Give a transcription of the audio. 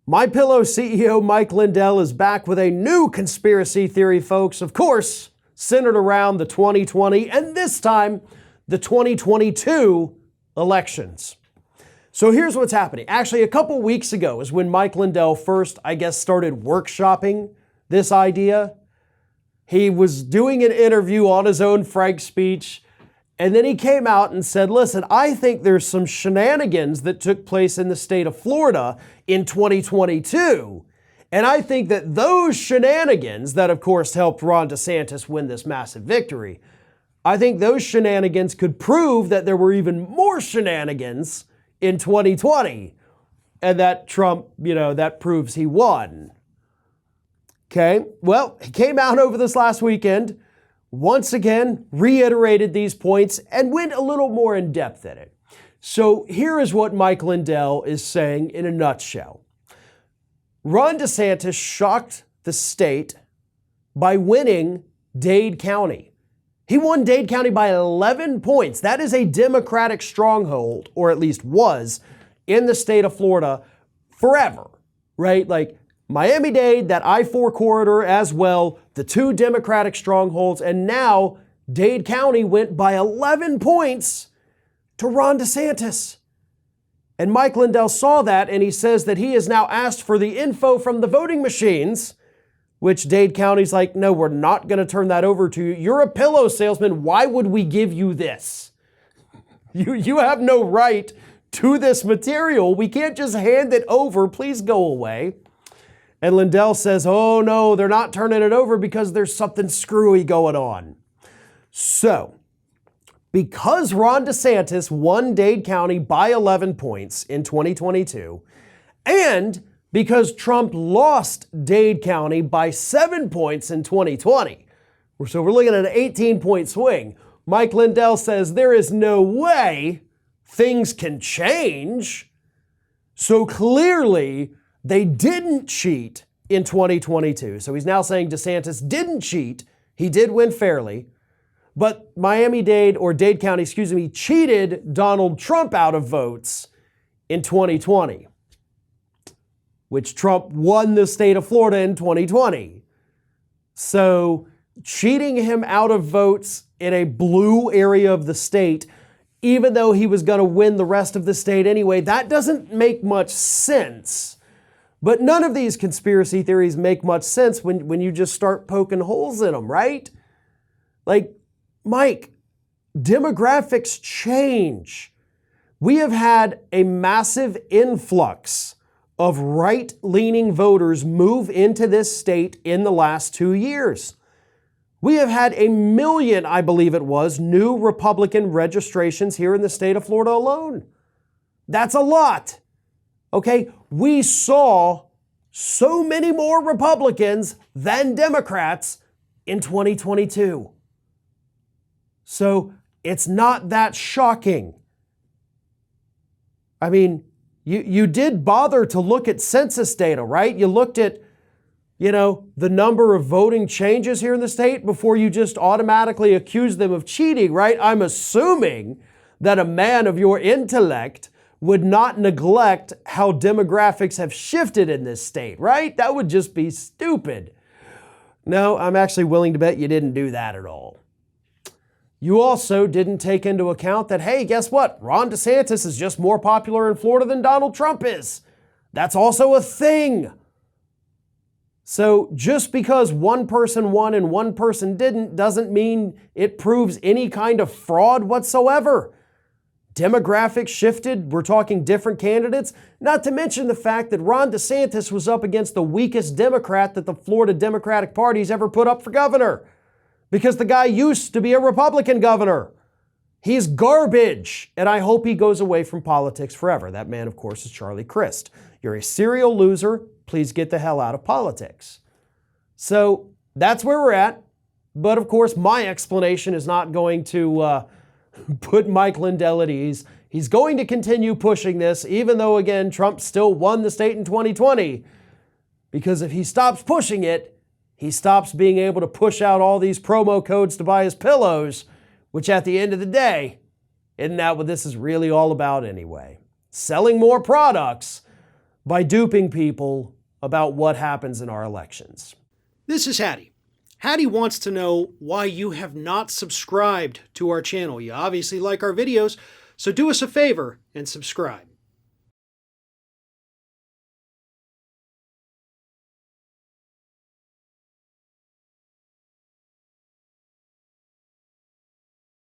MyPillow CEO Mike Lindell is back with a new conspiracy theory, folks. Of course, centered around the 2020 and this time the 2022 elections. So here's what's happening. Actually, a couple weeks ago is when Mike Lindell first, started workshopping this idea. He was doing an interview on his own Frank speech, and then he came out and said, listen, I think there's some shenanigans that took place in the state of Florida in 2022. And I think that those shenanigans that, of course, helped Ron DeSantis win this massive victory, I think those shenanigans could prove that there were even more shenanigans in 2020. And that Trump, that proves he won. Okay, well, he came out over this last weekend, once again, reiterated these points and went a little more in depth in it. So here is what Mike Lindell is saying in a nutshell. Ron DeSantis shocked the state by winning Dade County. He won Dade County by 11 points. That is a Democratic stronghold, or at least was, in the state of Florida forever, right? Like Miami-Dade, that I-4 corridor as well, the two Democratic strongholds, and now Dade County went by 11 points to Ron DeSantis. And Mike Lindell saw that, and he says that he has now asked for the info from the voting machines, which Dade County's like, no, we're not going to turn that over to you. You're a pillow salesman. Why would we give you this? You have no right to this material. We can't just hand it over. Please go away. And Lindell says, oh no, they're not turning it over because there's something screwy going on. So, because Ron DeSantis won Dade County by 11 points in 2022, and because Trump lost Dade County by 7 points in 2020, so we're looking at an 18-point swing, Mike Lindell says there is no way things can change. So clearly, they didn't cheat in 2022. So he's now saying DeSantis didn't cheat. He did win fairly. But Dade County, cheated Donald Trump out of votes in 2020, which Trump won the state of Florida in 2020. So cheating him out of votes in a blue area of the state, even though he was going to win the rest of the state anyway, that doesn't make much sense. But none of these conspiracy theories make much sense when you just start poking holes in them, right? Like, Mike, demographics change. We have had a massive influx of right-leaning voters move into this state in the last 2 years. We have had 1 million, I believe it was, new Republican registrations here in the state of Florida alone. That's a lot. Okay, we saw so many more Republicans than Democrats in 2022. So it's not that shocking. I mean, you did bother to look at census data, right? You looked at, the number of voting changes here in the state before you just automatically accuse them of cheating, right? I'm assuming that a man of your intellect would not neglect how demographics have shifted in this state, right? That would just be stupid. No, I'm actually willing to bet you didn't do that at all. You also didn't take into account that, hey, guess what? Ron DeSantis is just more popular in Florida than Donald Trump is. That's also a thing. So just because one person won and one person didn't doesn't mean it proves any kind of fraud whatsoever. Demographics shifted. We're talking different candidates. Not to mention the fact that Ron DeSantis was up against the weakest Democrat that the Florida Democratic Party's ever put up for governor. Because the guy used to be a Republican governor. He's garbage. And I hope he goes away from politics forever. That man, of course, is Charlie Crist. You're a serial loser. Please get the hell out of politics. So that's where we're at. But of course, my explanation is not going to put Mike Lindell at ease. He's going to continue pushing this, even though, again, Trump still won the state in 2020. Because if he stops pushing it, he stops being able to push out all these promo codes to buy his pillows, which at the end of the day, isn't that what this is really all about anyway? Selling more products. by duping people about what happens in our elections. This is Hattie. Hattie wants to know why you have not subscribed to our channel. You obviously like our videos, so do us a favor and subscribe.